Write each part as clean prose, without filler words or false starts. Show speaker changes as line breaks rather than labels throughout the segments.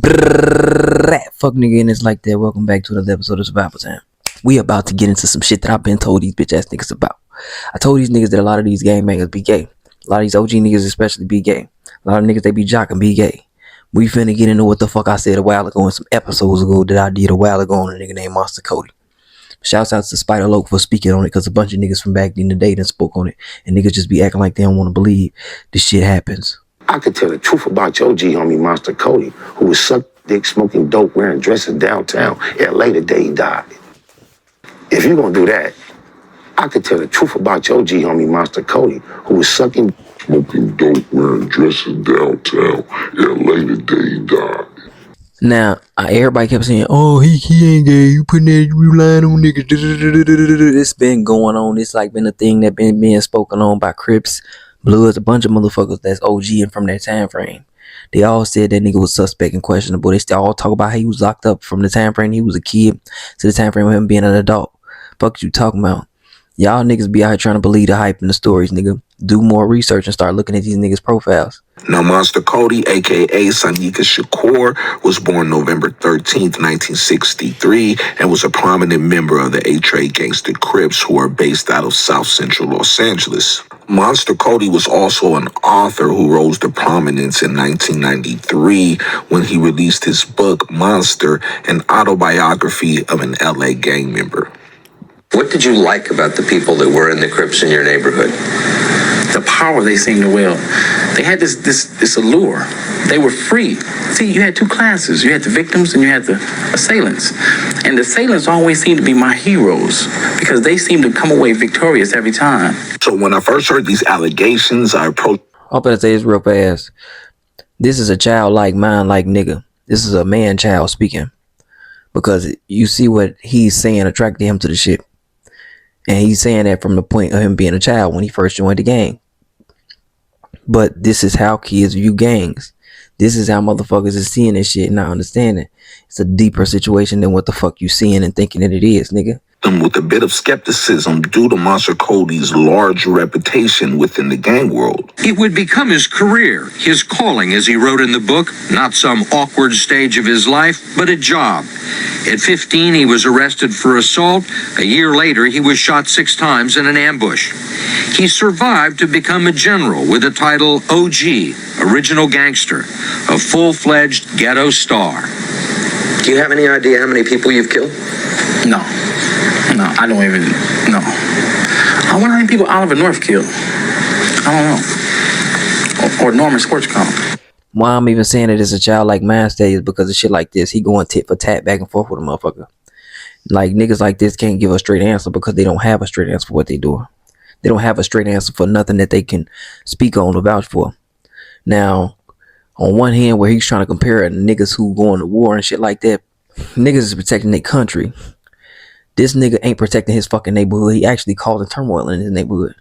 Fuck nigga, and it's like that. Welcome back to another episode of Survival Time. We about to get into some shit that I've been told these bitch ass niggas about. I told these niggas that a lot of these gang bangers be gay. A lot of these OG niggas especially be gay. A lot of niggas they be jocking be gay. We finna get into what the fuck I said a while ago and some episodes ago that I did a while ago on a nigga named Monster Kody. Shouts out to Spider Loke for speaking on it, cause a bunch of niggas from back in the day done spoke on it, and niggas just be acting like they don't want to believe this shit happens.
I could tell the truth about your G homie Monster Kody, who was sucking dick, smoking dope, wearing dresses downtown LA the day he died. If you gonna do that, I could tell the truth about your G homie Monster Kody, who was sucking, smoking dope, wearing dresses downtown LA the day he died.
Now, everybody kept saying, "Oh, he ain't gay. You putting that, you lying on niggas." It's been going on. It's like been a thing that been being spoken on by Crips, Bloods, a bunch of motherfuckers that's OG and from that time frame. They all said that nigga was suspect and questionable. They still all talk about how he was locked up from the time frame he was a kid to the time frame of him being an adult. Fuck you talking about? Y'all niggas be out here trying to believe the hype and the stories, nigga. Do more research and start looking at these niggas' profiles.
Now, Monster Kody, a.k.a. Sanika Shakur, was born November 13th, 1963, and was a prominent member of the A-Trade Gangsta Crips, who are based out of South Central Los Angeles. Monster Kody was also an author who rose to prominence in 1993 when he released his book, Monster, an autobiography of an LA gang member.
What did you like about the people that were in the Crips in your neighborhood?
The power they seemed to wield. They had this allure. They were free. See, you had two classes. You had the victims and you had the assailants. And the assailants always seemed to be my heroes because they seemed to come away victorious every time.
So when I first heard these allegations, I approached...
I'm gonna say this real fast. This is a childlike, mind-like nigga. This is a man-child speaking. Because you see what he's saying attracted him to the shit. And he's saying that from the point of him being a child when he first joined the gang. But this is how kids view gangs. This is how motherfuckers is seeing this shit and not understanding. It's a deeper situation than what the fuck you seeing and thinking that it is, nigga.
With a bit of skepticism due to Monster Kody's large reputation within the gang world.
It would become his career, his calling, as he wrote in the book, not some awkward stage of his life, but a job. At 15, he was arrested for assault. A year later, he was shot 6 times in an ambush. He survived to become a general with the title OG, Original Gangster, a full-fledged ghetto star.
Do you have any idea how many people you've killed?
No, I don't even know. I wonder how many people Oliver North killed. I don't know. Or Norman Schwarzkopf.
Why I'm even saying it as a childlike mind state is because of shit like this. He going tit for tat back and forth with a motherfucker. Like niggas like this can't give a straight answer because they don't have a straight answer for what they do. They don't have a straight answer for nothing that they can speak on or vouch for. Now, on one hand, where he's trying to compare niggas who going to war and shit like that, niggas is protecting their country. This nigga ain't protecting his fucking neighborhood. He actually causing turmoil in his neighborhood.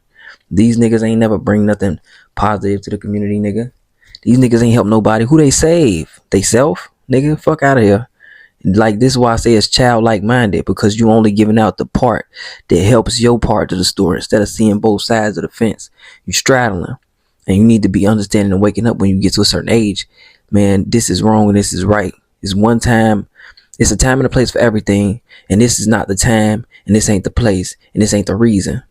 These niggas ain't never bring nothing positive to the community, nigga. These niggas ain't help nobody. Who they save? They self? Nigga, fuck out of here. Like, this is why I say it's childlike minded, because you only giving out the part that helps your part to the story instead of seeing both sides of the fence. You straddling. And you need to be understanding and waking up when you get to a certain age. Man, this is wrong and this is right. It's one time. It's a time and a place for everything. And this is not the time. And this ain't the place. And this ain't the reason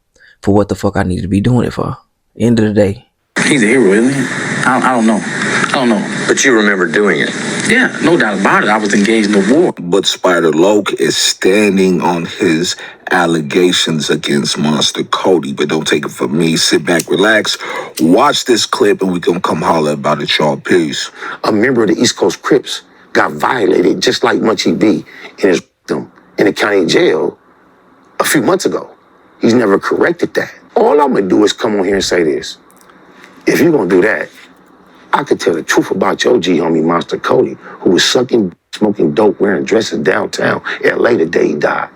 for what the fuck I need to be doing it for. End of the day.
He's a hero, isn't he? I don't know.
But you remember doing it?
Yeah, no doubt about it. I was engaged in the war.
But Spider Loke is standing on his allegations against Monster Kody. But don't take it from me. Sit back, relax, watch this clip, and we gonna come holler about it, y'all. Peace.
A member of the East Coast Crips got violated just like Munchie B in his victim in the county jail a few months ago. He's never corrected that. All I'm gonna do is come on here and say this. If you're gonna do that, I could tell the truth about your G homie Monster Kody, who was sucking, smoking dope, wearing dresses downtown LA the day he died.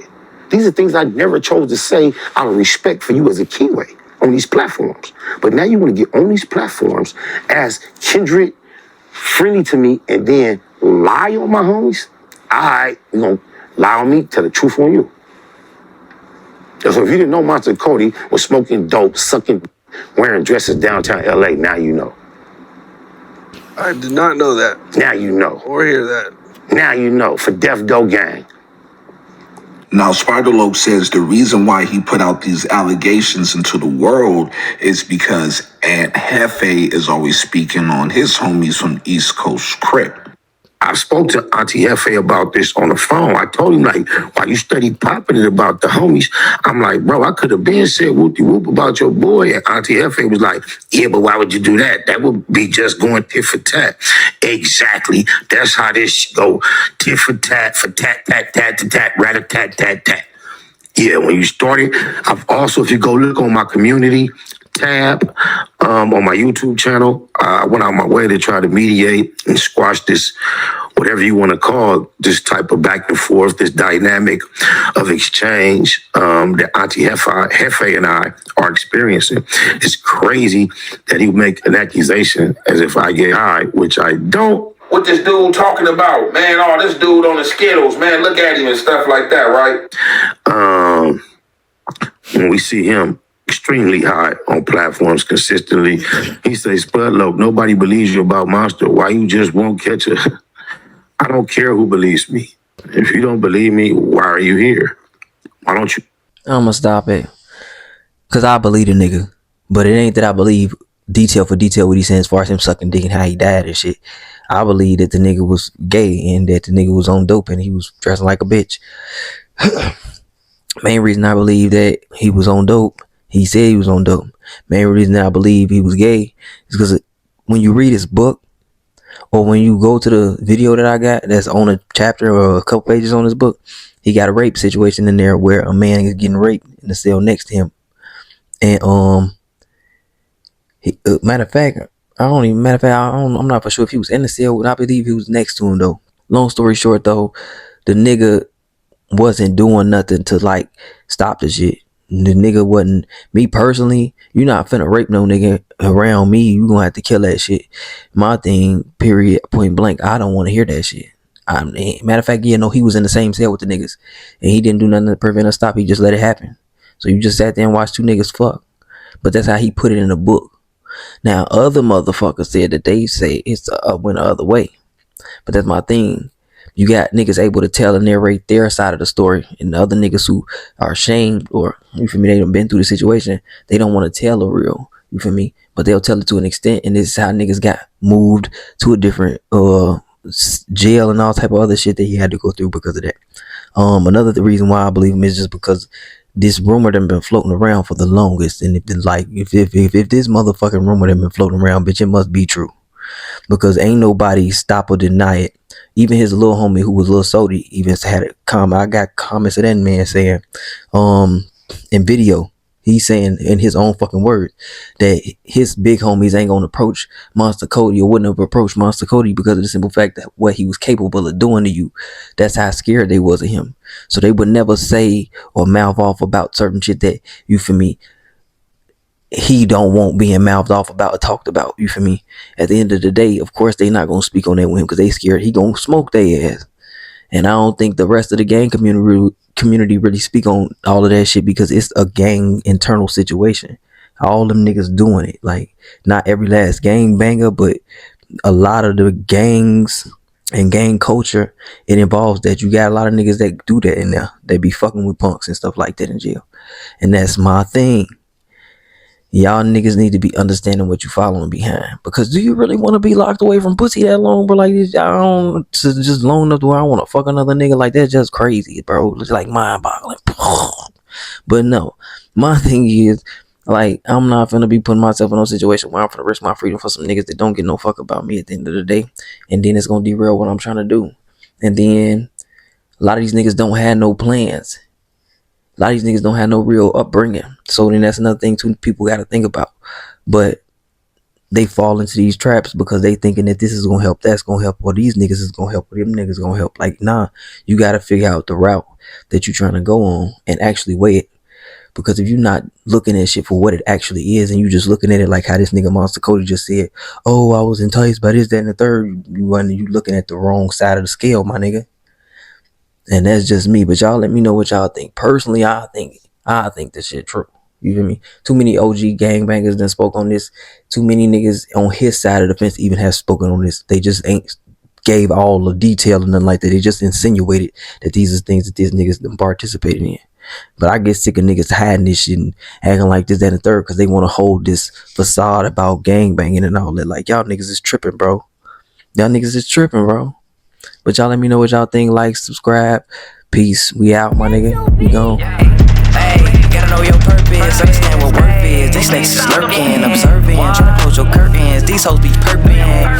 These are things I never chose to say out of respect for you as a Kiwi on these platforms. But now you want to get on these platforms as kindred, friendly to me, and then lie on my homies? All right, you're gonna lie on me, tell the truth on you. So if you didn't know Monster Kody was smoking dope, sucking, wearing dresses downtown LA, now you know.
I did not know that.
Now you know.
Or hear that.
Now you know, for Def Do Gang.
Now, Spider Oak says the reason why he put out these allegations into the world is because Aunt Hefe is always speaking on his homies from East Coast Crip.
I spoke to Auntie Hefe about this on the phone. I told him, like, why you study popping it about the homies? I'm like, bro, I could have been said whoop-de-whoop about your boy. And Auntie Hefe was like, yeah, but why would you do that? That would be just going tit for tat. Exactly. That's how this go. Tit for tat, tat, tat, tat, rat-a-tat, tat, tat. Yeah, when you started, I've also, if you go look on my community tab on my YouTube channel, I went out my way to try to mediate and squash this, whatever you want to call this type of back and forth, this dynamic of exchange that Auntie Hefe and I are experiencing. It's crazy that he would make an accusation as if I get high, which I don't.
What this dude talking about, man? Oh, this dude on the Skittles, man. Look at him and stuff like that, right?
When we see him extremely high on platforms consistently, he says, Spud Loke, nobody believes you about Monster. Why you just won't catch it? I don't care who believes me. If you don't believe me, why are you here? Why don't you?
I'ma stop it. Cause I believe the nigga. But it ain't that I believe detail for detail what he's saying as far as him sucking dick and how he died and shit. I believe that the nigga was gay and that the nigga was on dope and he was dressing like a bitch. Main reason I believe that he was on dope, he said he was on dope. Main reason I believe he was gay is because when you read his book or when you go to the video that I got that's on a chapter or a couple pages on his book, he got a rape situation in there where a man is getting raped in the cell next to him. And matter of fact, I'm not for sure if he was in the cell, but I believe he was next to him though. Long story short though, the nigga wasn't doing nothing to like stop the shit. The nigga wasn't, me personally, you not finna rape no nigga around me. You gonna have to kill that shit. My thing, period, point blank, I don't want to hear that shit. Matter of fact, yeah, no, he was in the same cell with the niggas and he didn't do nothing to prevent or stop. He just let it happen. So you just sat there and watched two niggas fuck. But that's how he put it in the book. Now, other motherfuckers said that they say it's went the other way. But that's my thing. You got niggas able to tell and narrate their side of the story, and the other niggas who are ashamed or, you feel me, they done been through the situation, they don't want to tell the real, you feel me, but they'll tell it to an extent, and this is how niggas got moved to a different jail and all type of other shit that he had to go through because of that. Another reason why I believe him is just because this rumor done been floating around for the longest, and if this motherfucking rumor done been floating around, bitch, it must be true. Because ain't nobody stop or deny it. Even his little homie who was Lil Sody even had a comment. I got comments of that man saying, in video, he's saying in his own fucking words that his big homies ain't gonna approach Monster Kody or wouldn't have approached Monster Kody because of the simple fact that what he was capable of doing to you. That's how scared they was of him. So they would never say or mouth off about certain shit that, you feel me, he don't want being mouthed off about or talked about, you feel me. At the end of the day, of course they not gonna speak on that with him because they scared he gonna smoke their ass. And I don't think the rest of the gang community really speak on all of that shit because it's a gang internal situation. All them niggas doing it. Like, not every last gang banger, but a lot of the gangs and gang culture, it involves that. You got a lot of niggas that do that in there. They be fucking with punks and stuff like that in jail. And that's my thing. Y'all niggas need to be understanding what you following behind. Because do you really want to be locked away from pussy that long, bro? Like, I don't, just long enough to where I want to fuck another nigga. Like, that's just crazy, bro. It's like mind boggling. But no, my thing is, like, I'm not finna be putting myself in no situation where I'm finna risk my freedom for some niggas that don't get no fuck about me at the end of the day. And then it's gonna derail what I'm trying to do. And then a lot of these niggas don't have no plans. A lot of these niggas don't have no real upbringing. So then that's another thing too people got to think about. But they fall into these traps because they thinking that this is going to help, that's going to help, or these niggas is going to help, or them niggas going to help. Like, nah, you got to figure out the route that you're trying to go on and actually weigh it. Because if you're not looking at shit for what it actually is and you just looking at it like how this nigga Monster Kody just said, oh, I was enticed by this, that, and the third, you looking at the wrong side of the scale, my nigga. And that's just me. But y'all let me know what y'all think. Personally, I think this shit true. You feel me? Too many OG gangbangers done spoke on this. Too many niggas on his side of the fence even have spoken on this. They just ain't gave all the detail and nothing like that. They just insinuated that these are things that these niggas done participated in. But I get sick of niggas hiding this shit and acting like this, that, and the third because they want to hold this facade about gangbanging and all that. Like, y'all niggas is tripping, bro. Y'all niggas is tripping, bro. But y'all let me know what y'all think. Like, subscribe. Peace. We out, my nigga. We gone.
Hey, gotta know your purpose, understand what worth is. These snakes is lurking, observing, trying to close your curtains. These hoes be perping.